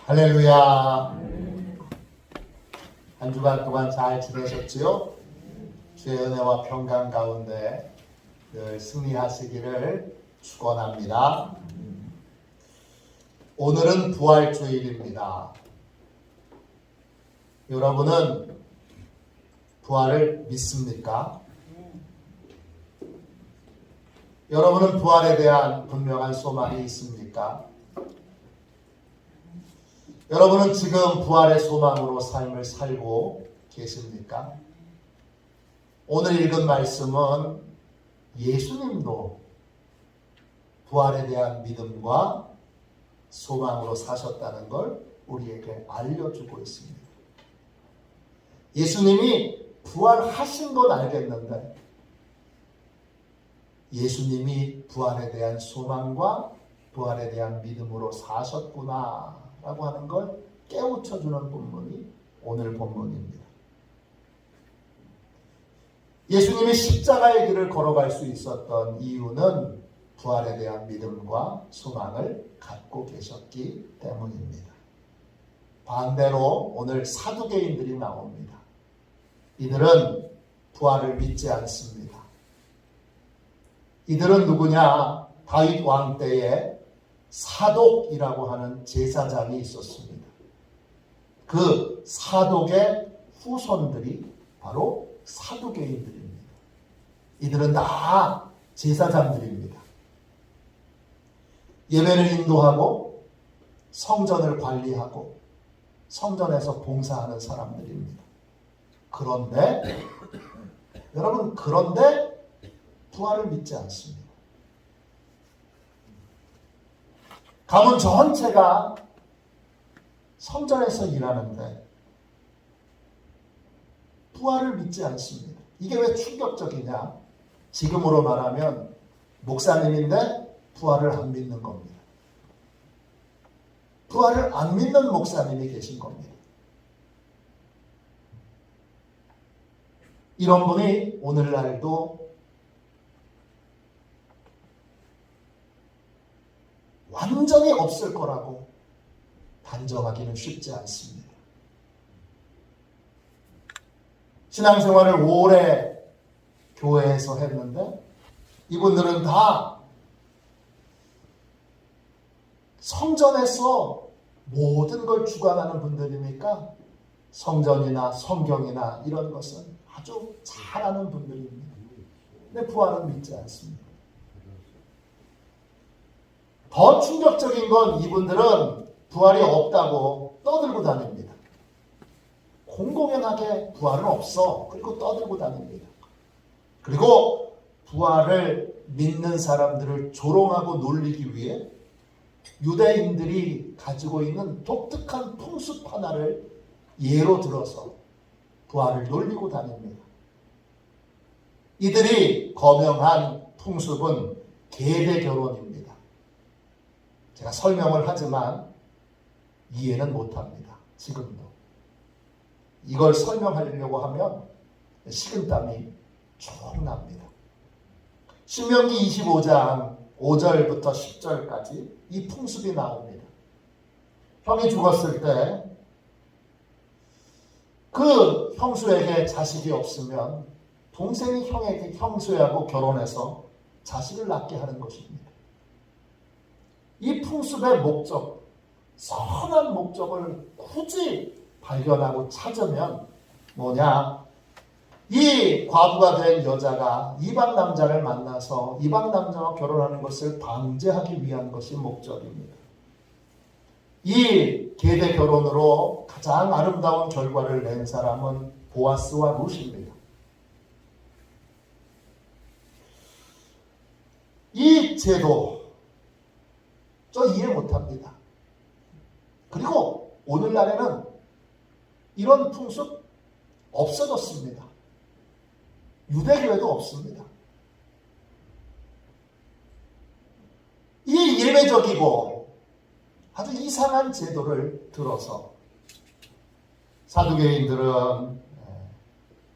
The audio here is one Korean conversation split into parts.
할렐루야. 한 주간 동안 잘 지내셨지요? 주의 은혜와 평강 가운데 늘 승리하시기를 축원합니다. 오늘은 부활주일입니다. 여러분은 부활을 믿습니까? 여러분은 부활에 대한 분명한 소망이 있습니까? 여러분은 지금 부활의 소망으로 삶을 살고 계십니까? 오늘 읽은 말씀은 예수님도 부활에 대한 믿음과 소망으로 사셨다는 걸 우리에게 알려주고 있습니다. 예수님이 부활하신 건 알겠는데 예수님이 부활에 대한 소망과 부활에 대한 믿음으로 사셨구나 라고 하는 걸 깨우쳐주는 본문이 오늘 본문입니다. 예수님이 십자가의 길을 걸어갈 수 있었던 이유는 부활에 대한 믿음과 소망을 갖고 계셨기 때문입니다. 반대로 오늘 사두개인들이 나옵니다. 이들은 부활을 믿지 않습니다. 이들은 누구냐? 다윗 왕 때에 사독이라고 하는 제사장이 있었습니다. 그 사독의 후손들이 바로 사두개인들입니다. 이들은 다 제사장들입니다. 예배를 인도하고 성전을 관리하고 성전에서 봉사하는 사람들입니다. 그런데 여러분, 부활을 믿지 않습니다. 가문 전체가 성전에서 일하는데 부활을 믿지 않습니다. 이게 왜 충격적이냐? 지금으로 말하면 목사님인데 부활을 안 믿는 겁니다. 부활을 안 믿는 목사님이 계신 겁니다. 이런 분이 오늘날도 완전히 없을 거라고 단정하기는 쉽지 않습니다. 신앙생활을 오래 교회에서 했는데 이분들은 다 성전에서 모든 걸 주관하는 분들이니까 성전이나 성경이나 이런 것은 아주 잘 아는 분들입니다. 근데 부활은 믿지 않습니다. 더 충격적인 건 이분들은 부활이 없다고 떠들고 다닙니다. 공공연하게 부활은 없어. 그리고 떠들고 다닙니다. 그리고 부활을 믿는 사람들을 조롱하고 놀리기 위해 유대인들이 가지고 있는 독특한 풍습 하나를 예로 들어서 부활을 놀리고 다닙니다. 이들이 거명한 풍습은 계대 결혼입니다. 제가 설명을 하지만 이해는 못합니다. 지금도. 이걸 설명하려고 하면 식은땀이 쭉 납니다. 신명기 25장 5절부터 10절까지 이 풍습이 나옵니다. 형이 죽었을 때 그 형수에게 자식이 없으면 동생이 형수하고 결혼해서 자식을 낳게 하는 것입니다. 이 풍습의 목적, 선한 목적을 굳이 발견하고 찾으면 뭐냐? 이 과부가 된 여자가 이방 남자를 만나서 이방 남자와 결혼하는 것을 방지하기 위한 것이 목적입니다. 이 계대 결혼으로 가장 아름다운 결과를 낸 사람은 보아스와 룻입니다. 이 제도 저 이해 못합니다. 그리고 오늘날에는 이런 풍습 없어졌습니다. 유대교회도 없습니다. 이 예외적이고 아주 이상한 제도를 들어서 사두개인들은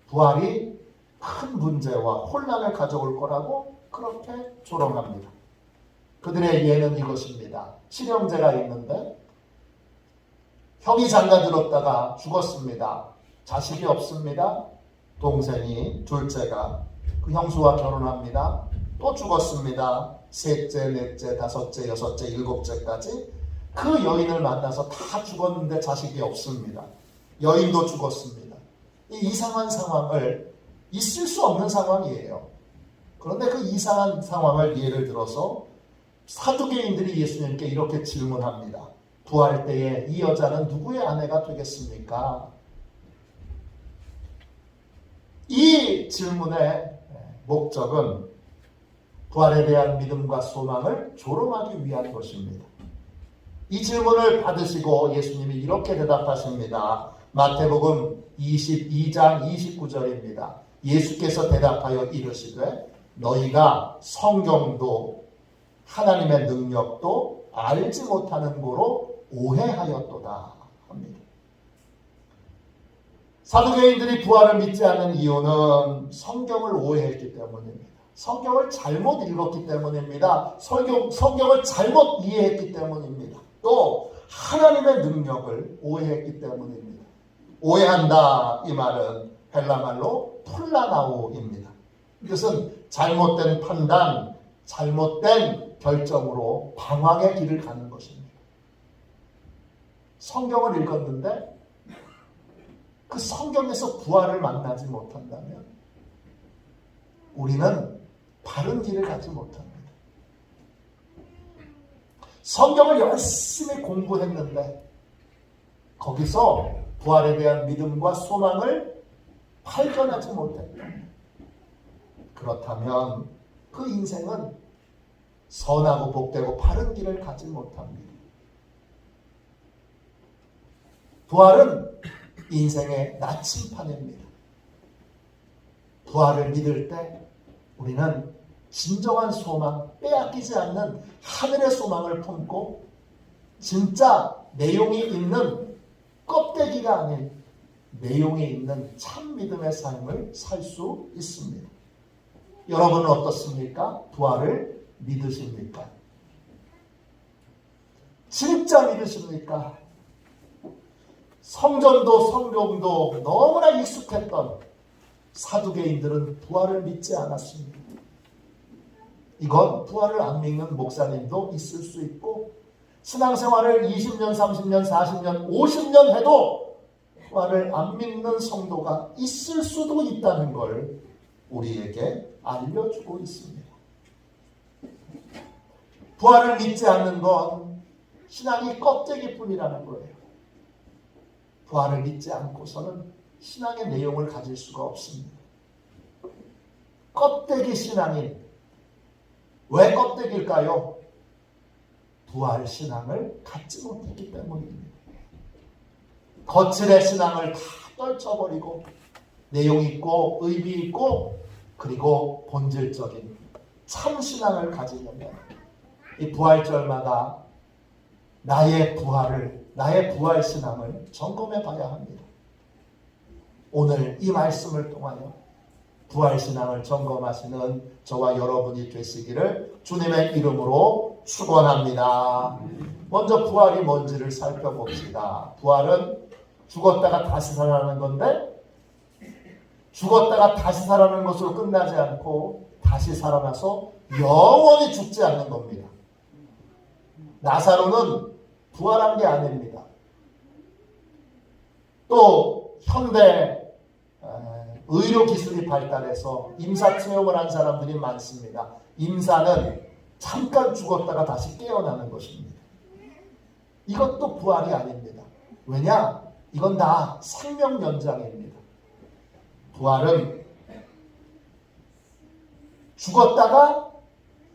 부활이 큰 문제와 혼란을 가져올 거라고 그렇게 조롱합니다. 그들의 예는 이것입니다. 실형제가 있는데 형이 장가 들었다가 죽었습니다. 자식이 없습니다. 동생이, 둘째가 그 형수와 결혼합니다. 또 죽었습니다. 셋째, 넷째, 다섯째, 여섯째, 일곱째까지 그 여인을 만나서 다 죽었는데 자식이 없습니다. 여인도 죽었습니다. 이 이상한 상황을, 있을 수 없는 상황이에요. 그런데 그 이상한 상황을 예를 들어서 사두개인들이 예수님께 이렇게 질문합니다. 부활 때에 이 여자는 누구의 아내가 되겠습니까? 이 질문의 목적은 부활에 대한 믿음과 소망을 조롱하기 위한 것입니다. 이 질문을 받으시고 예수님이 이렇게 대답하십니다. 마태복음 22장 29절입니다. 예수께서 대답하여 이르시되 너희가 성경도 하나님의 능력도 알지 못하는 고로 오해하였도다 합니다. 사두개인들이 부활을 믿지 않는 이유는 성경을 오해했기 때문입니다. 성경을 잘못 읽었기 때문입니다. 성경을 잘못 이해했기 때문입니다. 또 하나님의 능력을 오해했기 때문입니다. 오해한다 이 말은 헬라말로 폴라나오입니다. 이것은 잘못된 판단, 잘못된 결정으로 방황의 길을 가는 것입니다. 성경을 읽었는데 그 성경에서 부활을 만나지 못한다면 우리는 바른 길을 가지 못합니다. 성경을 열심히 공부했는데 거기서 부활에 대한 믿음과 소망을 발견하지 못했다. 그렇다면 그 인생은 선하고 복되고 바른 길을 가지 못합니다. 부활은 인생의 나침판입니다. 부활을 믿을 때 우리는 진정한 소망, 빼앗기지 않는 하늘의 소망을 품고 진짜 내용이 있는 껍데기가 아닌 내용이 있는 참 믿음의 삶을 살 수 있습니다. 여러분은 어떻습니까? 부활을 믿으십니까? 진짜 믿으십니까? 성전도 성경도 너무나 익숙했던 사두개인들은 부활을 믿지 않았습니다. 이건 부활을 안 믿는 목사님도 있을 수 있고 신앙생활을 20년, 30년, 40년, 50년 해도 부활을 안 믿는 성도가 있을 수도 있다는 걸 우리에게 알려주고 있습니다. 부활을 믿지 않는 건 신앙이 껍데기뿐이라는 거예요. 부활을 믿지 않고서는 신앙의 내용을 가질 수가 없습니다. 껍데기 신앙인, 왜 껍데기일까요? 부활 신앙을 갖지 못했기 때문입니다. 거칠의 신앙을 다 떨쳐버리고 내용 있고 의미 있고 그리고 본질적인 참 신앙을 가지려면 이 부활절마다 나의 부활 신앙을 점검해 봐야 합니다. 오늘 이 말씀을 통하여 부활 신앙을 점검하시는 저와 여러분이 되시기를 주님의 이름으로 축원합니다. 먼저 부활이 뭔지를 살펴봅시다. 부활은 죽었다가 다시 살아나는 건데 죽었다가 다시 살아나는 것으로 끝나지 않고 다시 살아나서 영원히 죽지 않는 겁니다. 나사로는 부활한 게 아닙니다. 또 현대 의료기술이 발달해서 임사 체험을 한 사람들이 많습니다. 임사는 잠깐 죽었다가 다시 깨어나는 것입니다. 이것도 부활이 아닙니다. 왜냐? 이건 다 생명 연장입니다. 부활은 죽었다가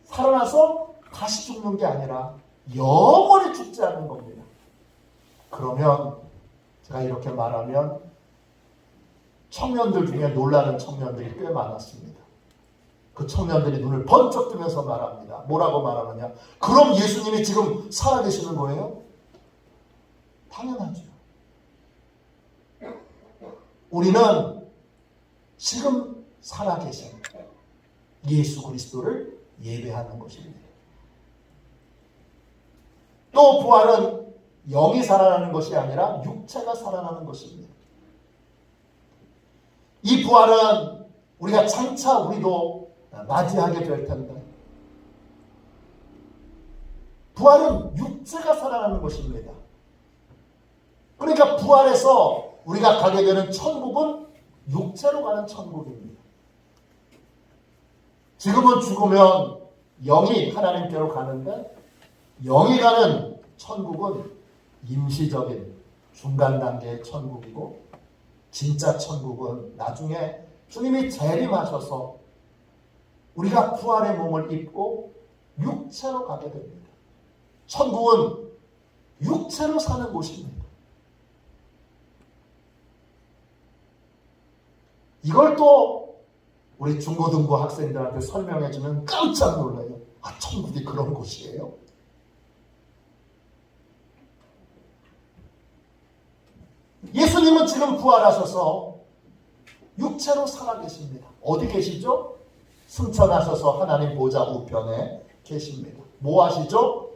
살아나서 다시 죽는 게 아니라 영원히 죽지 않는 겁니다. 그러면 제가 이렇게 말하면 청년들 중에 놀라는 청년들이 꽤 많았습니다. 그 청년들이 눈을 번쩍 뜨면서 말합니다. 뭐라고 말하느냐? 그럼 예수님이 지금 살아계시는 거예요? 당연하죠. 우리는 지금 살아계신 예수 그리스도를 예배하는 것입니다. 또 부활은 영이 살아나는 것이 아니라 육체가 살아나는 것입니다. 이 부활은 우리가 장차 우리도 맞이하게 될 텐데, 부활은 육체가 살아나는 것입니다. 그러니까 부활해서 우리가 가게 되는 천국은 육체로 가는 천국입니다. 지금은 죽으면 영이 하나님께로 가는데, 영이 가는 천국은 임시적인 중간 단계의 천국이고, 진짜 천국은 나중에 주님이 재림하셔서 우리가 부활의 몸을 입고 육체로 가게 됩니다. 천국은 육체로 사는 곳입니다. 이걸 또 우리 중고등부 학생들한테 설명해주면 깜짝 놀라요. 아, 천국이 그런 곳이에요? 예수님은 지금 부활하셔서 육체로 살아계십니다. 어디 계시죠? 승천하셔서 하나님 보좌 우편에 계십니다. 뭐 하시죠?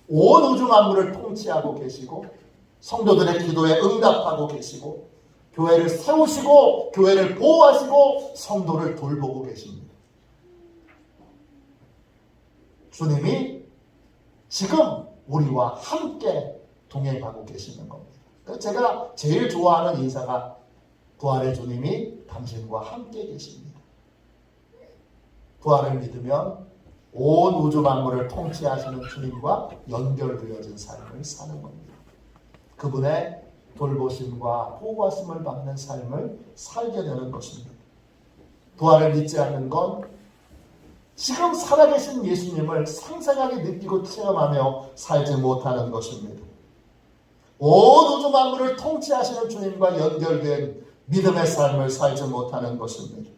온 우주 만물을 통치하고 계시고, 성도들의 기도에 응답하고 계시고, 교회를 세우시고 교회를 보호하시고 성도를 돌보고 계십니다. 주님이 지금 우리와 함께 동행하고 계시는 겁니다. 제가 제일 좋아하는 인사가 부활의 주님이 당신과 함께 계십니다. 부활을 믿으면 온 우주 만물을 통치하시는 주님과 연결되어진 삶을 사는 겁니다. 그분의 돌보심과 보호하심을 받는 삶을 살게 되는 것입니다. 부활을 믿지 않는 건 지금 살아계신 예수님을 생생하게 느끼고 체험하며 살지 못하는 것입니다. 온 우주 만물을 통치하시는 주님과 연결된 믿음의 삶을 살지 못하는 것입니다.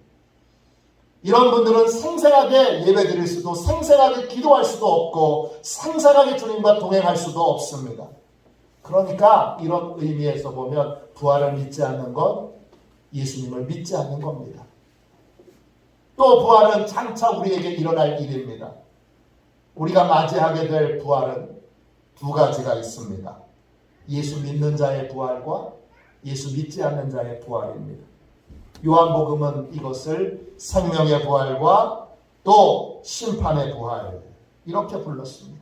이런 분들은 생생하게 예배드릴 수도, 생생하게 기도할 수도 없고, 생생하게 주님과 동행할 수도 없습니다. 그러니까 이런 의미에서 보면 부활을 믿지 않는 건 예수님을 믿지 않는 겁니다. 또 부활은 장차 우리에게 일어날 일입니다. 우리가 맞이하게 될 부활은 두 가지가 있습니다. 예수 믿는 자의 부활과 예수 믿지 않는 자의 부활입니다. 요한복음은 이것을 생명의 부활과 또 심판의 부활 이렇게 불렀습니다.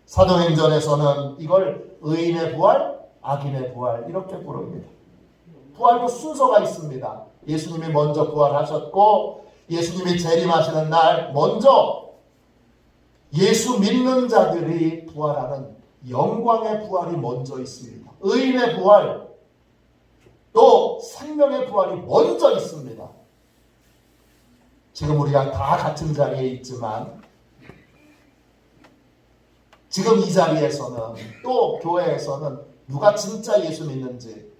사도행전에서는 이걸 의인의 부활, 악인의 부활 이렇게 부릅니다. 부활도 순서가 있습니다. 예수님이 먼저 부활하셨고 예수님이 재림하시는 날 먼저 예수 믿는 자들이 부활하는 영광의 부활이 먼저 있습니다. 의인의 부활, 또 생명의 부활이 먼저 있습니다. 지금 우리가 다 같은 자리에 있지만 지금 이 자리에서는 또 교회에서는 누가 진짜 예수 믿는지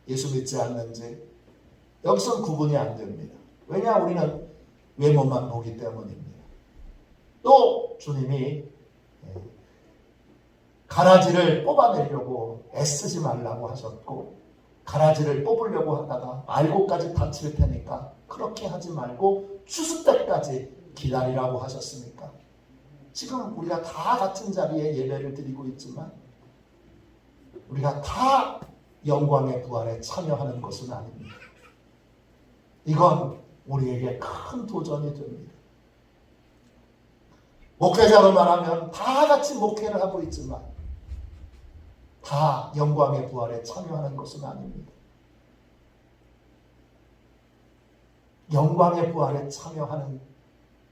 예수 믿지 않는지 여기서는 구분이 안 됩니다. 왜냐? 우리는 외모만 보기 때문입니다. 또 주님이 가라지를 뽑아내려고 애쓰지 말라고 하셨고 가라지를 뽑으려고 하다가 알고까지 다칠 테니까 그렇게 하지 말고 추수 때까지 기다리라고 하셨으니까 지금 우리가 다 같은 자리에 예배를 드리고 있지만 우리가 다 영광의 부활에 참여하는 것은 아닙니다. 이건 우리에게 큰 도전이 됩니다. 목회자로 말하면 다 같이 목회를 하고 있지만 다 영광의 부활에 참여하는 것은 아닙니다. 영광의 부활에 참여하는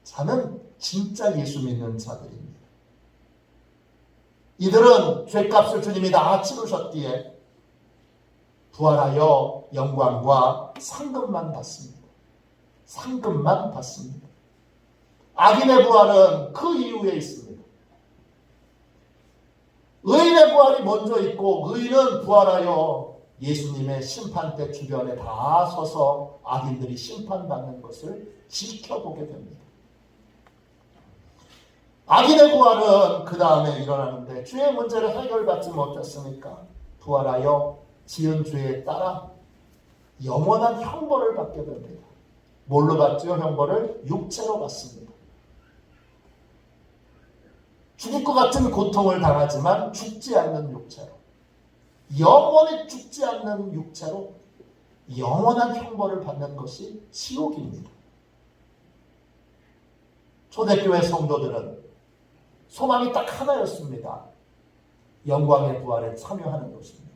자는 진짜 예수 믿는 자들입니다. 이들은 죄값을 주님이 다 치르셨기에 부활하여 영광과 상급만 받습니다. 상급만 받습니다. 악인의 부활은 그 이후에 있습니다. 의인의 부활이 먼저 있고 의인은 부활하여 예수님의 심판대 주변에 다 서서 악인들이 심판받는 것을 지켜보게 됩니다. 악인의 부활은 그 다음에 일어나는데 죄의 문제를 해결받지 못했으니까 부활하여 지은 죄에 따라 영원한 형벌을 받게 됩니다. 뭘로 받죠? 형벌을 육체로 받습니다. 죽을 것 같은 고통을 당하지만 죽지 않는 육체로. 영원히 죽지 않는 육체로 영원한 형벌을 받는 것이 지옥입니다. 초대교회 성도들은 소망이 딱 하나였습니다. 영광의 부활에 참여하는 것입니다.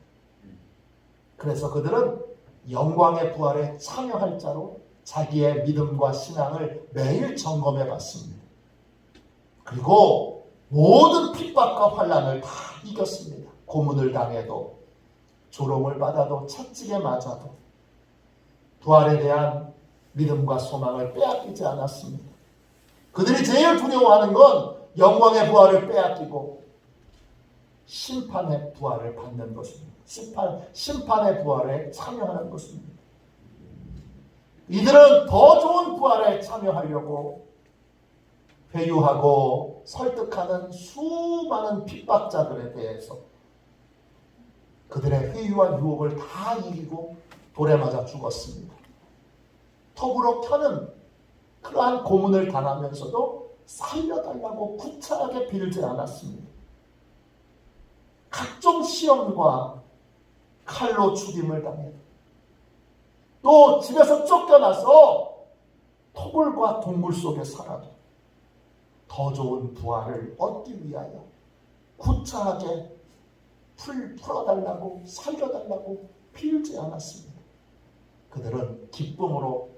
그래서 그들은 영광의 부활에 참여할 자로 자기의 믿음과 신앙을 매일 점검해 봤습니다. 그리고 모든 핍박과 환난을 다 이겼습니다. 고문을 당해도, 조롱을 받아도, 채찍에 맞아도 부활에 대한 믿음과 소망을 빼앗기지 않았습니다. 그들이 제일 두려워하는 건 영광의 부활을 빼앗기고 심판의 부활을 받는 것입니다. 심판의 부활에 참여하는 것입니다. 이들은 더 좋은 부활에 참여하려고 회유하고 설득하는 수많은 핍박자들에 대해서 그들의 회유와 유혹을 다 이기고 돌에 맞아 죽었습니다. 턱으로 켜는 그러한 고문을 당하면서도 살려달라고 구차하게 빌지 않았습니다. 각종 시험과 칼로 죽임을 당해 또 집에서 쫓겨나서 토굴과 동굴 속에 살아도 더 좋은 부활을 얻기 위하여 구차하게 풀어달라고 살려달라고 빌지 않았습니다. 그들은 기쁨으로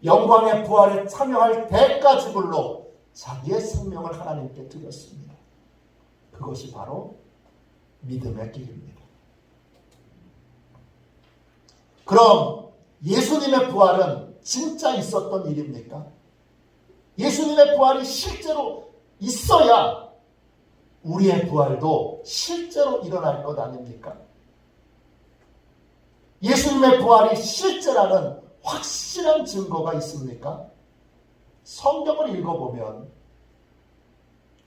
영광의 부활에 참여할 대가 지불로 자기의 생명을 하나님께 드렸습니다. 그것이 바로 믿음의 길입니다. 그럼 예수님의 부활은 진짜 있었던 일입니까? 예수님의 부활이 실제로 있어야 우리의 부활도 실제로 일어날 것 아닙니까? 예수님의 부활이 실제라는 확실한 증거가 있습니까? 성경을 읽어보면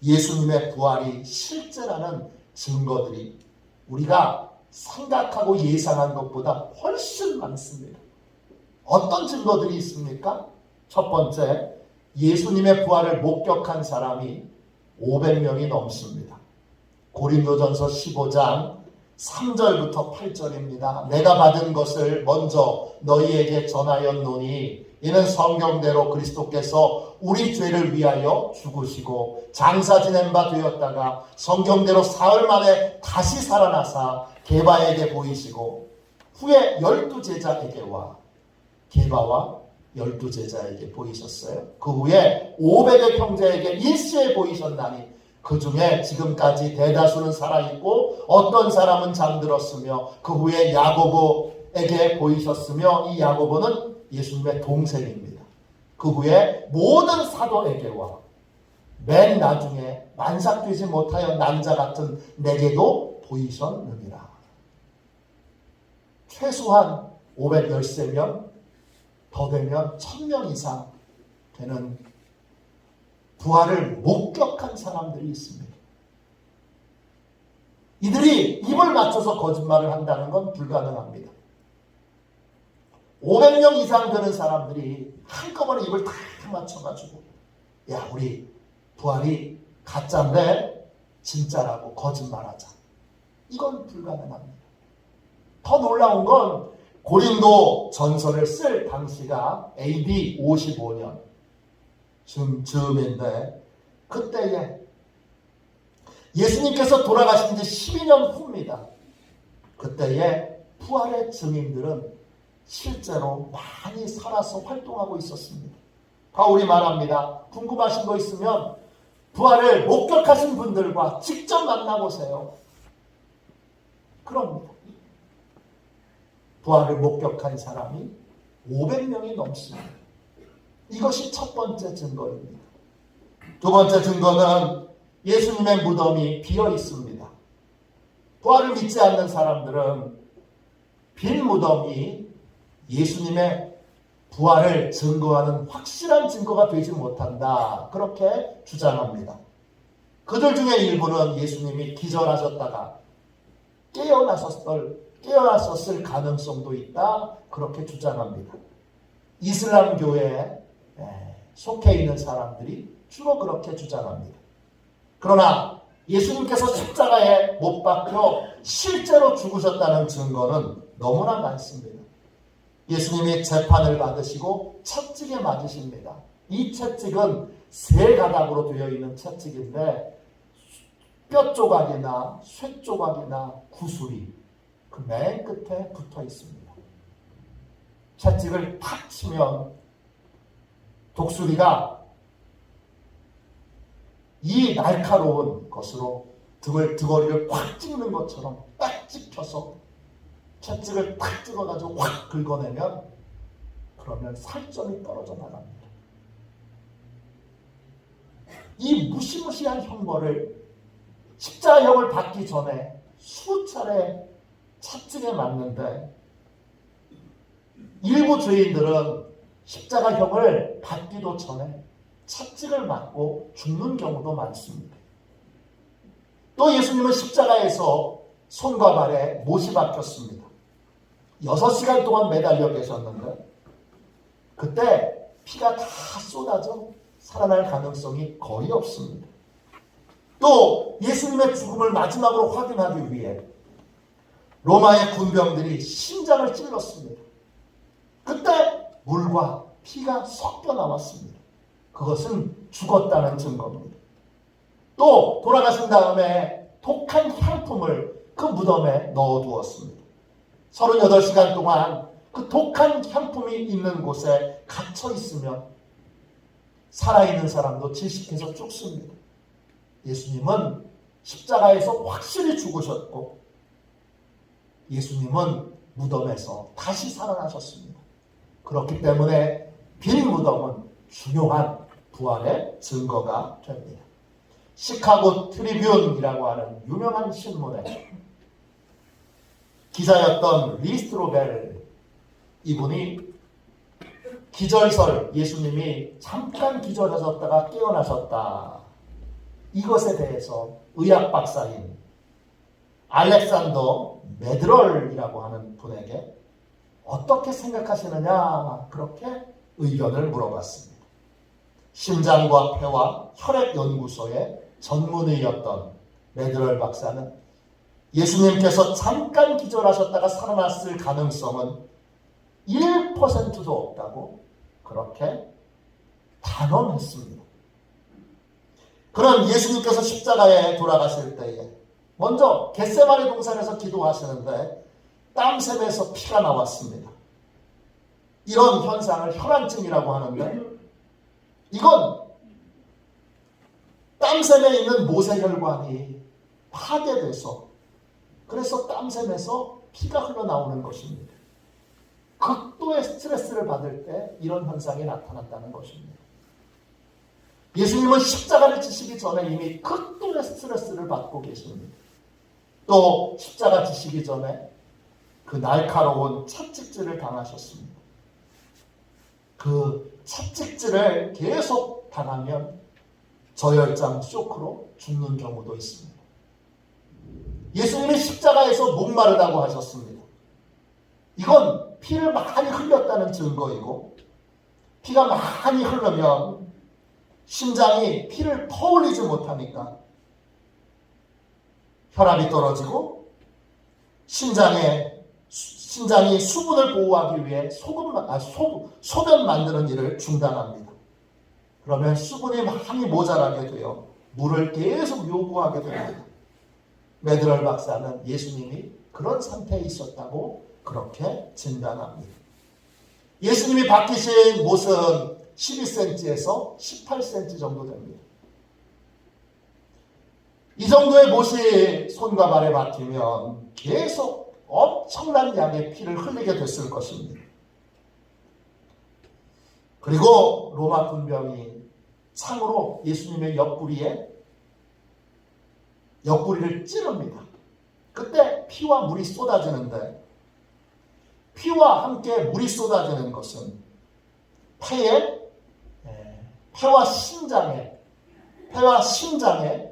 예수님의 부활이 실제라는 증거들이 우리가 생각하고 예상한 것보다 훨씬 많습니다. 어떤 증거들이 있습니까? 첫 번째, 예수님의 부활을 목격한 사람이 500명이 넘습니다. 고린도전서 15장 3절부터 8절입니다. 내가 받은 것을 먼저 너희에게 전하였노니 이는 성경대로 그리스도께서 우리 죄를 위하여 죽으시고 장사 지낸 바 되었다가 성경대로 사흘 만에 다시 살아나사 게바에게 보이시고 후에 12제자에게와 게바와 12제자에게 보이셨어요. 그 후에 500의 형제에게 일시에 보이셨나니 그 중에 지금까지 대다수는 살아있고 어떤 사람은 잠들었으며 그 후에 야고보에게 보이셨으며 이 야고보는 예수님의 동생입니다. 그 후에 모든 사도에게와 맨 나중에 만삭되지 못하여 난자 같은 내게도 보이셨느니라. 최소한 513명, 더 되면 1000명 이상 되는 부활을 목격한 사람들이 있습니다. 이들이 입을 맞춰서 거짓말을 한다는 건 불가능합니다. 500명 이상 되는 사람들이 한꺼번에 입을 다 맞춰가지고 야, 우리 부활이 가짜인데 진짜라고 거짓말하자. 이건 불가능합니다. 더 놀라운 건 고린도 전서를 쓸 당시가 AD 55년 즈음인데 그때에 예수님께서 돌아가신 지 12년 후입니다. 그때에 부활의 증인들은 실제로 많이 살아서 활동하고 있었습니다. 바울이 말합니다. 궁금하신 거 있으면 부활을 목격하신 분들과 직접 만나보세요. 그럽니다. 부활을 목격한 사람이 500명이 넘습니다. 이것이 첫 번째 증거입니다. 두 번째 증거는 예수님의 무덤이 비어 있습니다. 부활을 믿지 않는 사람들은 빈 무덤이 예수님의 부활을 증거하는 확실한 증거가 되지 못한다. 그렇게 주장합니다. 그들 중에 일부는 예수님이 기절하셨다가 깨어났었을 가능성도 있다. 그렇게 주장합니다. 이슬람교에 속해 있는 사람들이 주로 그렇게 주장합니다. 그러나 예수님께서 십자가에 못 박혀 실제로 죽으셨다는 증거는 너무나 많습니다. 예수님이 재판을 받으시고 채찍에 맞으십니다. 이 채찍은 세 가닥으로 되어 있는 채찍인데 뼈 조각이나 쇠 조각이나 구슬이 그 맨 끝에 붙어 있습니다. 채찍을 탁 치면 독수리가 이 날카로운 것으로 등어리를 확 찍는 것처럼 딱 찍혀서 채찍을 탁 찍어가지고 확 긁어내면 그러면 살점이 떨어져 나갑니다. 이 무시무시한 형벌을 십자가형을 받기 전에 수차례 채찍에 맞는데 일부 죄인들은 십자가형을 받기도 전에 채찍을 맞고 죽는 경우도 많습니다. 또 예수님은 십자가에서 손과 발에 못이 박혔습니다. 6시간 동안 매달려 계셨는데 그때 피가 다 쏟아져 살아날 가능성이 거의 없습니다. 또 예수님의 죽음을 마지막으로 확인하기 위해 로마의 군병들이 심장을 찔렀습니다. 그때 물과 피가 섞여 나왔습니다. 그것은 죽었다는 증거입니다. 또 돌아가신 다음에 독한 향품을 그 무덤에 넣어두었습니다. 38시간 동안 그 독한 향품이 있는 곳에 갇혀 있으면 살아있는 사람도 질식해서 죽습니다. 예수님은 십자가에서 확실히 죽으셨고 예수님은 무덤에서 다시 살아나셨습니다. 그렇기 때문에 빈 무덤은 중요한 부활의 증거가 됩니다. 시카고 트리뷴이라고 하는 유명한 신문의 기자였던 리스트로벨 이분이 기절설 예수님이 잠깐 기절하셨다가 깨어나셨다 이것에 대해서 의학 박사인 알렉산더 메드럴이라고 하는 분에게 어떻게 생각하시느냐 그렇게 의견을 물어봤습니다. 심장과 폐와 혈액 연구소의 전문의였던 메드럴 박사는 예수님께서 잠깐 기절하셨다가 살아났을 가능성은 1%도 없다고 그렇게 단언했습니다. 그런 예수님께서 십자가에 돌아가실 때에 먼저 겟세마네 동산에서 기도하시는데 땀샘에서 피가 나왔습니다. 이런 현상을 혈안증이라고 하는데 이건 땀샘에 있는 모세혈관이 파괴돼서 그래서 땀샘에서 피가 흘러나오는 것입니다. 극도의 스트레스를 받을 때 이런 현상이 나타났다는 것입니다. 예수님은 십자가를 지시기 전에 이미 극도의 스트레스를 받고 계십니다. 또 십자가 지시기 전에 그 날카로운 채찍질을 당하셨습니다. 그 채찍질을 계속 당하면 저혈장 쇼크로 죽는 경우도 있습니다. 예수님이 십자가에서 목마르다고 하셨습니다. 이건 피를 많이 흘렸다는 증거이고 피가 많이 흐르면 심장이 피를 퍼올리지 못하니까 혈압이 떨어지고 심장이 수분을 보호하기 위해 소변 만드는 일을 중단합니다. 그러면 수분이 많이 모자라게 되어 물을 계속 요구하게 됩니다. 메드럴 박사는 예수님이 그런 상태에 있었다고 그렇게 진단합니다. 예수님이 박히신 못은 12cm에서 18cm 정도 됩니다. 이 정도의 못이 손과 발에 박히면 계속 엄청난 양의 피를 흘리게 됐을 것입니다. 그리고 로마 군병이 창으로 예수님의 옆구리를 찌릅니다. 그때 피와 물이 쏟아지는데 피와 함께 물이 쏟아지는 것은 폐와 심장에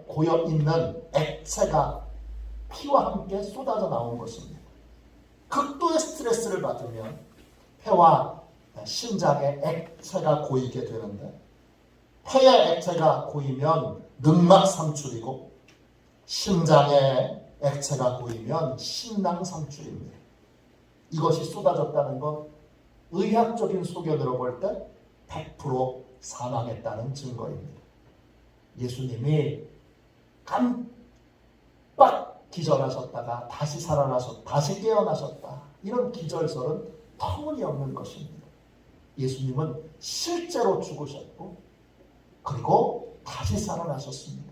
고여 있는 액체가 피와 함께 쏟아져 나온 것입니다. 극도의 스트레스를 받으면 폐와 심장에 액체가 고이게 되는데 폐에 액체가 고이면 늑막 상출이고 심장에 액체가 고이면 심낭상출입니다. 이것이 쏟아졌다는 건 의학적인 소견으로 볼 때 100% 사망했다는 증거입니다. 예수님이 깜빡 기절하셨다가 다시 살아나셨다, 다시 깨어나셨다. 이런 기절설은 터무니없는 것입니다. 예수님은 실제로 죽으셨고 그리고 다시 살아나셨습니다.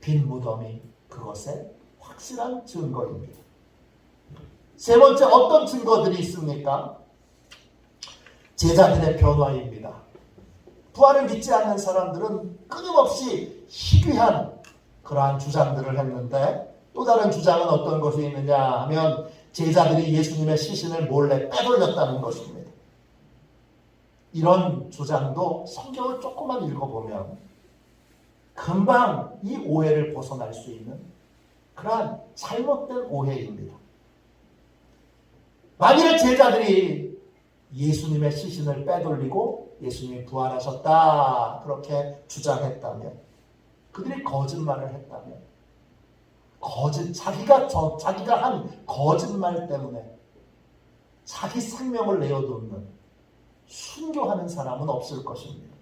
빈 무덤이 그것의 확실한 증거입니다. 세 번째, 어떤 증거들이 있습니까? 제자들의 변화입니다. 부활을 믿지 않는 사람들은 끊임없이 희귀한 그러한 주장들을 했는데, 또 다른 주장은 어떤 것이 있느냐 하면 제자들이 예수님의 시신을 몰래 빼돌렸다는 것입니다. 이런 주장도 성경을 조금만 읽어보면 금방 이 오해를 벗어날 수 있는 그러한 잘못된 오해입니다. 만일에 제자들이 예수님의 시신을 빼돌리고 예수님이 부활하셨다 그렇게 주장했다면, 그들이 거짓말을 했다면, 자기가 한 거짓말 때문에 자기 생명을 내어놓는, 순교하는 사람은 없을 것입니다.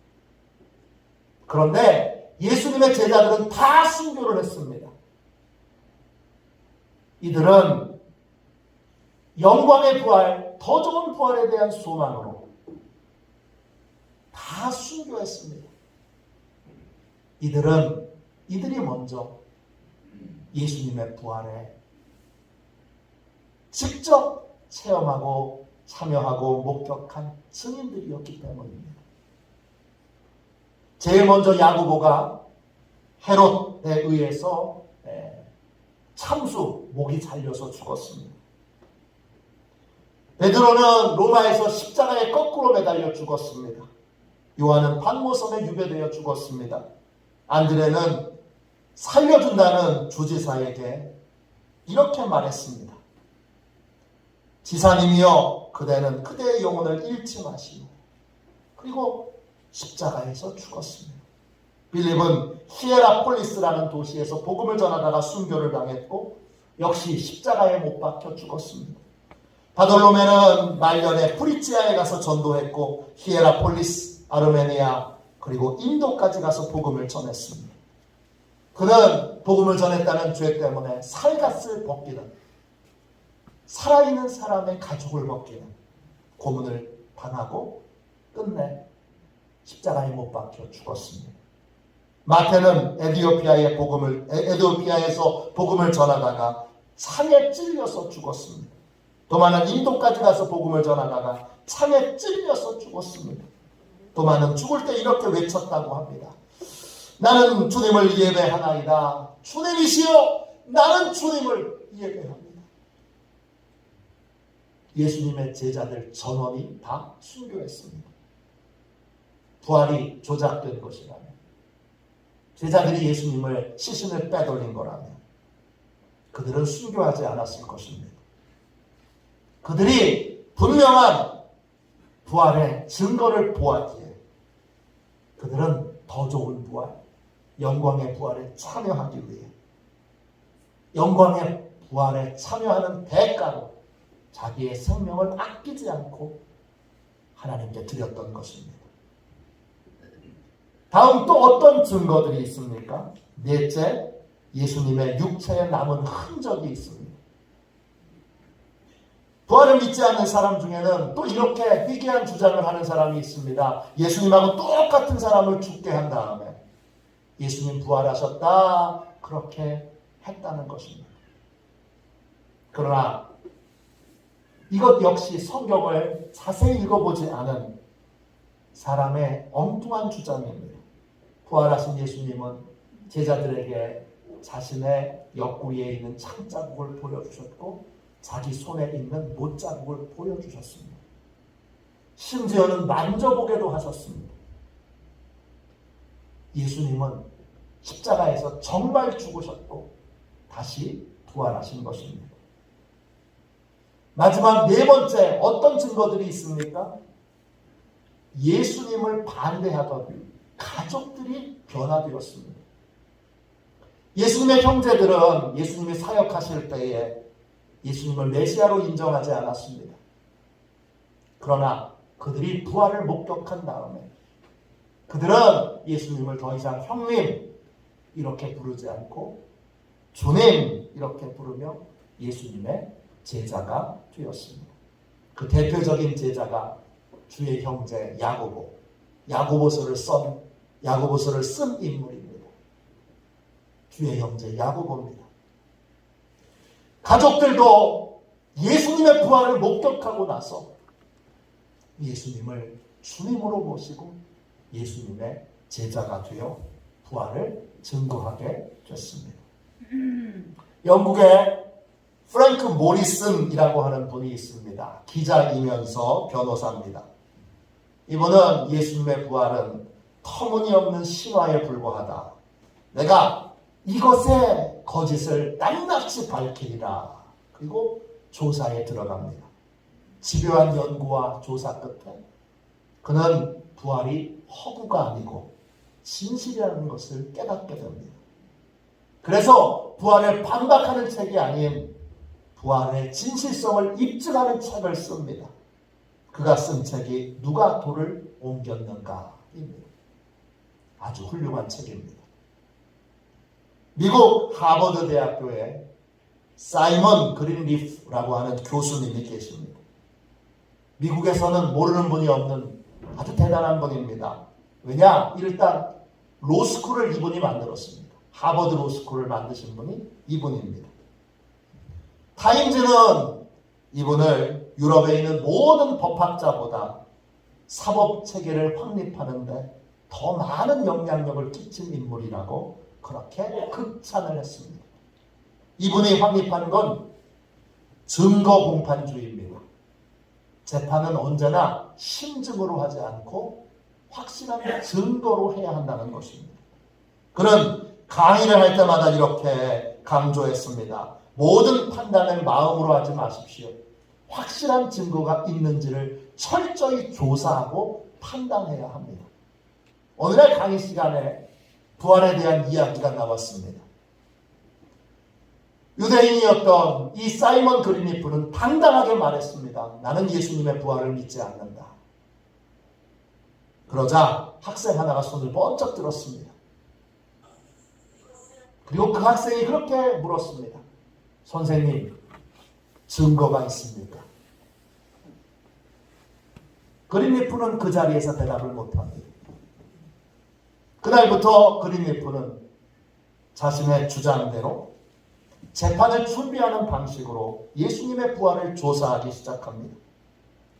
그런데 예수님의 제자들은 다 순교를 했습니다. 이들은 영광의 부활, 더 좋은 부활에 대한 소망으로 다 순교했습니다. 이들이 먼저 예수님의 부활에 직접 체험하고 참여하고 목격한 증인들이었기 때문입니다. 제일 먼저 야고보가 헤롯에 의해서 참수, 목이 잘려서 죽었습니다. 베드로는 로마에서 십자가에 거꾸로 매달려 죽었습니다. 요한은 판모섬에 유배되어 죽었습니다. 안드레는 살려준다는 주지사에게 이렇게 말했습니다. 지사님이여, 그대는 그대의 영혼을 잃지 마시오. 그리고 십자가에서 죽었습니다. 빌립은 히에라폴리스라는 도시에서 복음을 전하다가 순교를 당했고 역시 십자가에 못 박혀 죽었습니다. 바돌로메는 말년에 프리지아에 가서 전도했고 히에라폴리스, 아르메니아 그리고 인도까지 가서 복음을 전했습니다. 그는 복음을 전했다는 죄 때문에 살갗을 벗기는, 살아있는 사람의 가죽을 벗기는 고문을 당하고 끝내 십자가에 못 박혀 죽었습니다. 마태는 에디오피아에서 복음을 전하다가 창에 찔려서 죽었습니다. 도마는 인도까지 가서 복음을 전하다가 창에 찔려서 죽었습니다. 도마는 죽을 때 이렇게 외쳤다고 합니다. 나는 주님을 예배하나이다. 주님이시여, 나는 주님을 예배합니다. 예수님의 제자들 전원이 다 순교했습니다. 부활이 조작된 것이라면, 제자들이 예수님을 시신을 빼돌린 거라면 그들은 순교하지 않았을 것입니다. 그들이 분명한 부활의 증거를 보았기에 그들은 더 좋은 부활, 영광의 부활에 참여하기 위해 영광의 부활에 참여하는 대가로 자기의 생명을 아끼지 않고 하나님께 드렸던 것입니다. 다음 또 어떤 증거들이 있습니까? 넷째, 예수님의 육체에 남은 흔적이 있습니다. 부활을 믿지 않는 사람 중에는 또 이렇게 희귀한 주장을 하는 사람이 있습니다. 예수님하고 똑같은 사람을 죽게 한 다음에 예수님 부활하셨다 그렇게 했다는 것입니다. 그러나 이것 역시 성경을 자세히 읽어보지 않은 사람의 엉뚱한 주장입니다. 부활하신 예수님은 제자들에게 자신의 옆구리에 있는 창자국을 보여주셨고 자기 손에 있는 못자국을 보여주셨습니다. 심지어는 만져보게도 하셨습니다. 예수님은 십자가에서 정말 죽으셨고 다시 부활하신 것입니다. 마지막 네 번째, 어떤 증거들이 있습니까? 예수님을 반대하던 가족들이 변화되었습니다. 예수님의 형제들은 예수님이 사역하실 때에 예수님을 메시아로 인정하지 않았습니다. 그러나 그들이 부활을 목격한 다음에 그들은 예수님을 더 이상 형님 이렇게 부르지 않고 주님 이렇게 부르며 예수님의 제자가 되었습니다. 그 대표적인 제자가 주의 형제 야고보, 야고보서를 쓴 인물입니다. 주의 형제 야고보입니다. 가족들도 예수님의 부활을 목격하고 나서 예수님을 주님으로 모시고 예수님의 제자가 되어 부활을 증거하게 됐습니다. 영국의 프랭크 모리슨이라고 하는 분이 있습니다. 기자이면서 변호사입니다. 이분은 예수님의 부활은 터무니없는 신화에 불과하다. 내가 이것의 거짓을 낱낱이 밝히리라. 그리고 조사에 들어갑니다. 집요한 연구와 조사 끝에 그는 부활이 허구가 아니고 진실이라는 것을 깨닫게 됩니다. 그래서 부활을 반박하는 책이 아닌 부활의 진실성을 입증하는 책을 씁니다. 그가 쓴 책이 누가 돌을 옮겼는가입니다. 아주 훌륭한 책입니다. 미국 하버드 대학교에 사이먼 그린리프라고 하는 교수님이 계십니다. 미국에서는 모르는 분이 없는 아주 대단한 분입니다. 왜냐? 일단 로스쿨을 이분이 만들었습니다. 하버드 로스쿨을 만드신 분이 이분입니다. 타임즈는 이분을 유럽에 있는 모든 법학자보다 사법체계를 확립하는데 더 많은 영향력을 끼친 인물이라고 그렇게 극찬을 했습니다. 이분이 확립한 건 증거 공판주의입니다. 재판은 언제나 심증으로 하지 않고 확실한 증거로 해야 한다는 것입니다. 그는 강의를 할 때마다 이렇게 강조했습니다. 모든 판단을 마음으로 하지 마십시오. 확실한 증거가 있는지를 철저히 조사하고 판단해야 합니다. 오늘의 강의 시간에 부활에 대한 이야기가 나왔습니다. 유대인이었던 이 사이먼 그린리프는 당당하게 말했습니다. 나는 예수님의 부활을 믿지 않는다. 그러자 학생 하나가 손을 번쩍 들었습니다. 그리고 그 학생이 그렇게 물었습니다. 선생님, 증거가 있습니까? 그린리프는 그 자리에서 대답을 못합니다. 그날부터 그린리프는 자신의 주장대로 재판을 준비하는 방식으로 예수님의 부활을 조사하기 시작합니다.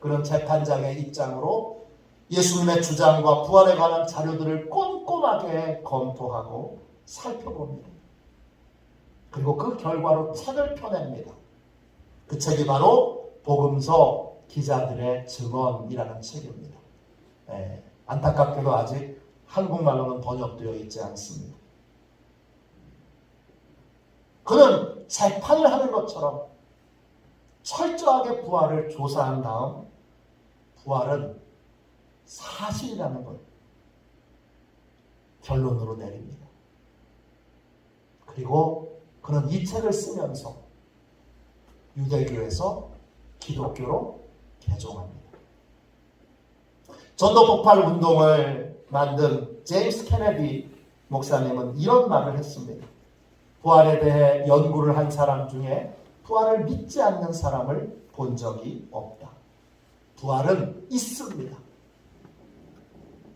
그런 재판장의 입장으로 예수님의 주장과 부활에 관한 자료들을 꼼꼼하게 검토하고 살펴봅니다. 그리고 그 결과로 책을 펴냅니다. 그 책이 바로 복음서 기자들의 증언이라는 책입니다. 안타깝게도 아직 한국말로는 번역되어 있지 않습니다. 그는 재판을 하는 것처럼 철저하게 부활을 조사한 다음 부활은 사실이라는 걸 결론으로 내립니다. 그리고 그는 이 책을 쓰면서 유대교에서 기독교로 개종합니다. 전도 폭발 운동을 만든 제임스 케네디 목사님은 이런 말을 했습니다. 부활에 대해 연구를 한 사람 중에 부활을 믿지 않는 사람을 본 적이 없다. 부활은 있습니다.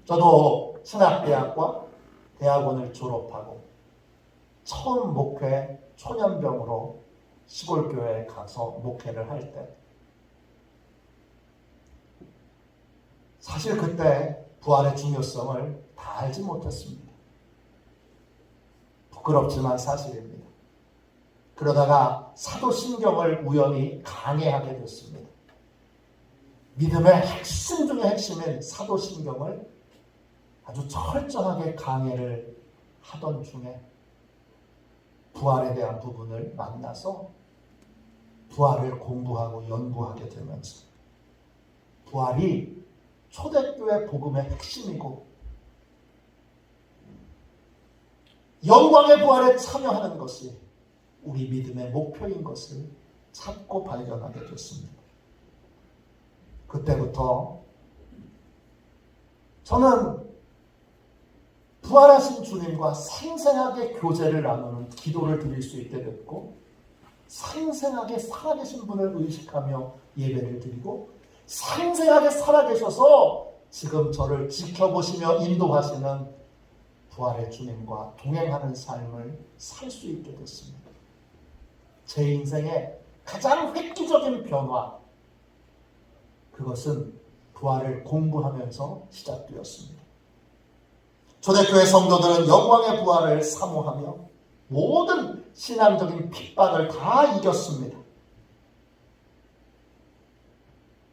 저도 신학대학과 대학원을 졸업하고 처음 목회 초년병으로 시골교회에 가서 목회를 할 때 사실 그때 부활의 중요성을 다 알지 못했습니다. 부끄럽지만 사실입니다. 그러다가 사도신경을 우연히 강해하게 됐습니다. 믿음의 핵심 중의 핵심인 사도신경을 아주 철저하게 강해를 하던 중에 부활에 대한 부분을 만나서 부활을 공부하고 연구하게 되면서 부활이 초대교회 복음의 핵심이고 영광의 부활에 참여하는 것이 우리 믿음의 목표인 것을 찾고 발견하게 됐습니다. 그때부터 저는 부활하신 주님과 생생하게 교제를 나누는 기도를 드릴 수 있게 됐고, 생생하게 살아계신 분을 의식하며 예배를 드리고, 생생하게 살아계셔서 지금 저를 지켜보시며 인도하시는 부활의 주님과 동행하는 삶을 살 수 있게 됐습니다. 제 인생의 가장 획기적인 변화, 그것은 부활을 공부하면서 시작되었습니다. 초대교회 성도들은 영광의 부활을 사모하며 모든 신앙적인 핍박을 다 이겼습니다.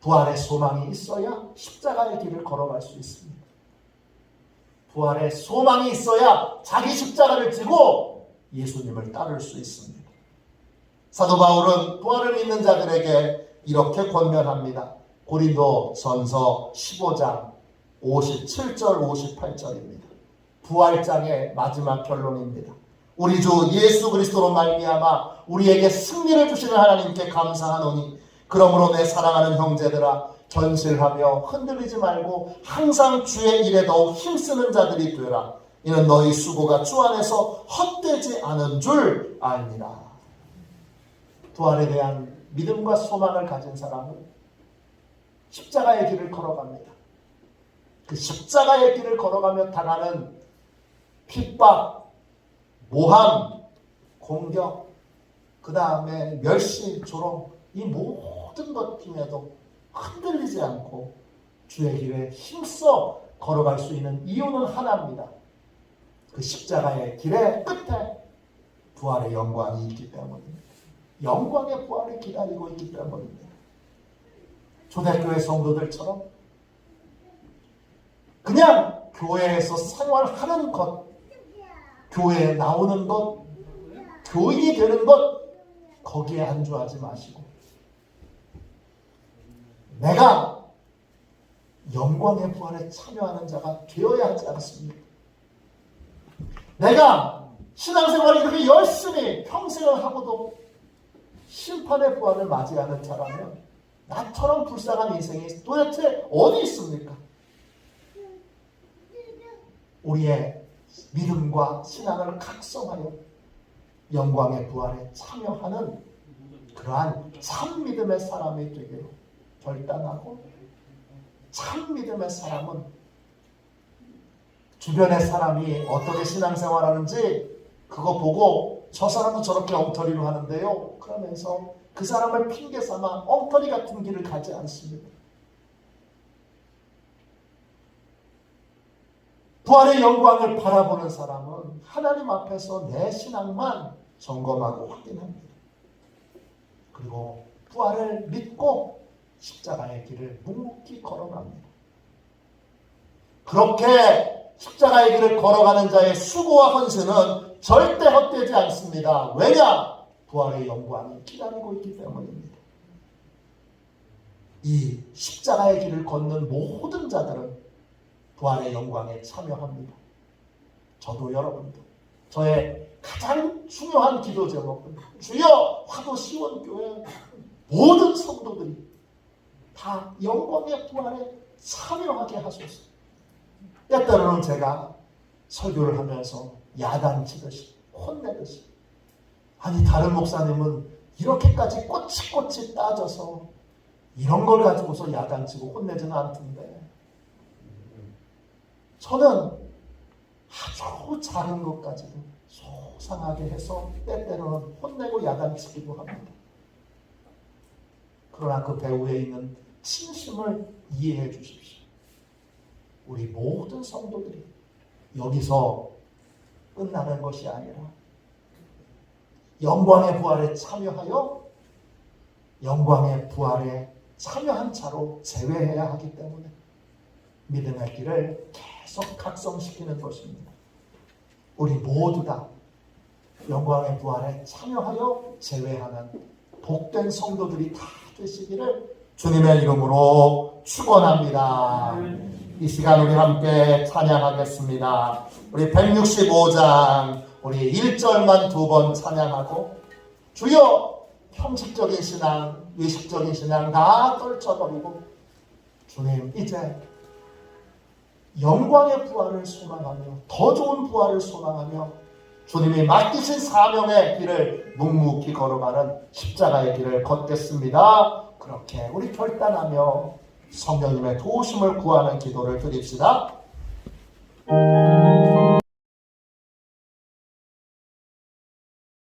부활의 소망이 있어야 십자가의 길을 걸어갈 수 있습니다. 부활의 소망이 있어야 자기 십자가를 지고 예수님을 따를 수 있습니다. 사도 바울은 부활을 믿는 자들에게 이렇게 권면합니다. 고린도전서 15장 57절 58절입니다. 부활장의 마지막 결론입니다. 우리 주 예수 그리스도로 말미암아 우리에게 승리를 주시는 하나님께 감사하노니, 그러므로 내 사랑하는 형제들아, 전실하며 흔들리지 말고 항상 주의 일에 더욱 힘쓰는 자들이 되라. 이는 너희 수고가 주 안에서 헛되지 않은 줄 아니라. 부활에 대한 믿음과 소망을 가진 사람은 십자가의 길을 걸어갑니다. 그 십자가의 길을 걸어가며 당하는 핍박, 모함, 공격, 그 다음에 멸시, 조롱, 이 모든 것 중에도 흔들리지 않고 주의 길에 힘써 걸어갈 수 있는 이유는 하나입니다. 그 십자가의 길의 끝에 부활의 영광이 있기 때문입니다. 영광의 부활을 기다리고 있기 때문입니다. 초대교회 성도들처럼 그냥 교회에서 생활하는 것, 교회에 나오는 것, 교인이 되는 것, 거기에 안주하지 마시고 내가 영광의 부활에 참여하는 자가 되어야 하지 않습니까? 내가 신앙생활을 이렇게 열심히 평생을 하고도 심판의 부활을 맞이하는 자라면 나처럼 불쌍한 인생이 도대체 어디 있습니까? 우리의 믿음과 신앙을 각성하여 영광의 부활에 참여하는 그러한 참 믿음의 사람이 되기로 결단하고, 참 믿음의 사람은 주변의 사람이 어떻게 신앙생활하는지 그거 보고 저 사람도 저렇게 엉터리로 하는데요, 그러면서 그 사람을 핑계 삼아 엉터리 같은 길을 가지 않습니다. 부활의 영광을 바라보는 사람은 하나님 앞에서 내 신앙만 점검하고 확인합니다. 그리고 부활을 믿고 십자가의 길을 묵묵히 걸어갑니다. 그렇게 십자가의 길을 걸어가는 자의 수고와 헌신은 절대 헛되지 않습니다. 왜냐? 부활의 영광이 기다리고 있기 때문입니다. 이 십자가의 길을 걷는 모든 자들은 부활의 영광에 참여합니다. 저도 여러분도. 저의 가장 중요한 기도 제목은 주여 화도 시원교회 모든 성도들이 다 영광의 부활에 참여하게 하소서. 때때로는 제가 설교를 하면서 야단치듯이 혼내듯이, 아니 다른 목사님은 이렇게까지 꼬치꼬치 따져서 이런 걸 가지고서 야단치고 혼내지는 않던데, 저는 아주 작은 것까지도 소상하게 해서 때때로는 혼내고 야단치기도 합니다. 그러나 그 배후에 있는 진심을 이해해 주십시오. 우리 모든 성도들이 여기서 끝나는 것이 아니라 영광의 부활에 참여하여 영광의 부활에 참여한 자로 제외해야 하기 때문에 믿음의 길을 계속 각성시키는 것입니다. 우리 모두 다 영광의 부활에 참여하여 제외하는 복된 성도들이 다 되시기를 주님의 이름으로 축원합니다. 이 시간 우리 함께 찬양하겠습니다. 우리 165장 우리 1절만 2번 찬양하고 주여 형식적인 신앙, 의식적인 신앙 다 떨쳐버리고 주님 이제 영광의 부활을 소망하며 더 좋은 부활을 소망하며 주님이 맡기신 사명의 길을 묵묵히 걸어가는 십자가의 길을 걷겠습니다. 그렇게 우리 결단하며 성령님의 도우심을 구하는 기도를 드립시다.